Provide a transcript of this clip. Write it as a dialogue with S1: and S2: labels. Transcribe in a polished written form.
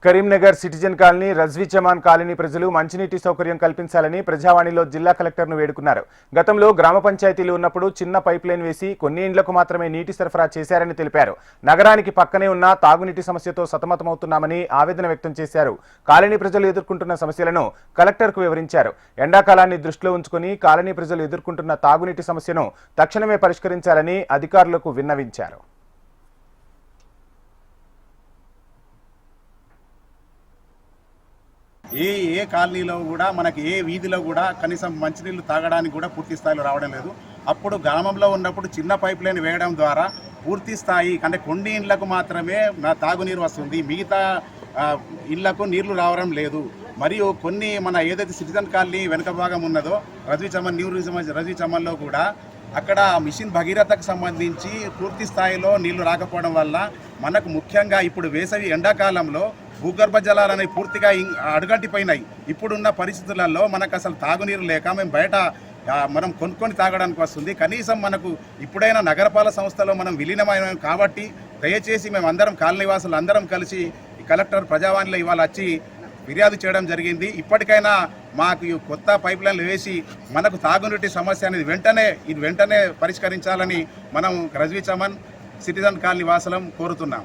S1: Karimnagar citizen colony Rizvi Chaman colony ప్రజలు మంచినీటి సౌకర్యం కల్పించాలని ప్రజావాణిలో జిల్లా కలెక్టర్ను వేడుకున్నారు. గతంలో గ్రామ పంచాయతీలు ఉన్నప్పుడు చిన్న పైప్ లైన్ వేసి కొన్ని ఇండ్లకు మాత్రమే నీటి సరఫరా చేశారని తెలిపారు. నగరానికి పక్కనే ఉన్న తాగునీటి సమస్యతో సతమతమవుతున్నామని ఆవేదన వ్యక్తం చేశారు. కాలనీ ప్రజలు ఎదుర్కొంటున్న సమస్యలను కలెక్టర్కు వివరించారు. ఎండాకాలాన్ని దృష్టిలో ఉంచుకుని కాలనీ ప్రజలు ఎదుర్కొంటున్న తాగునీటి సమస్యను తక్షణమే పరిష్కరించాలని అధికారులకు విన్నవించారు.
S2: ఏ కాలనీలో కూడా మనకి ఏ వీధిలో కూడా కనీసం మంచినీళ్ళు తాగడానికి కూడా పూర్తి స్థాయిలో రావడం లేదు. అప్పుడు గ్రామంలో ఉన్నప్పుడు చిన్న పైప్ లైన్ వేయడం ద్వారా పూర్తి స్థాయి అంటే కొన్ని ఇళ్లకు మాత్రమే తాగునీరు వస్తుంది, మిగతా ఇళ్లకు నీళ్లు రావడం లేదు. మరియు కొన్ని మన ఏదైతే సిటిజన్ కాలనీ వెనుక భాగం ఉన్నదో రజ్వీ చమన్ రజ్వీ చమన్లో కూడా అక్కడ మిషన్ భగీరథకు సంబంధించి పూర్తి స్థాయిలో నీళ్లు రాకపోవడం వల్ల మనకు ముఖ్యంగా ఇప్పుడు వేసవి ఎండాకాలంలో భూగర్భ జలాలు అనేవి పూర్తిగా అడుగంటిపోయినాయి. ఇప్పుడున్న పరిస్థితులలో మనకు అసలు తాగునీరు లేక మేము బయట మనం కొనుక్కొని తాగడానికి వస్తుంది. కనీసం మనకు ఇప్పుడైనా నగరపాలక సంస్థలో మనం విలీనమైన కాబట్టి దయచేసి మేము అందరం కాలనీవాసులు అందరం కలిసి కలెక్టర్ ప్రజావాణిలో ఇవాళ వచ్చి ఫిర్యాదు చేయడం జరిగింది. ఇప్పటికైనా మాకు కొత్త పైప్ లైన్లు వేసి మనకు తాగునీటి సమస్య అనేది వెంటనే పరిష్కరించాలని మనం రజ్వీ చమన్ సిటిజన్ కాలనీ వాసులం కోరుతున్నాం.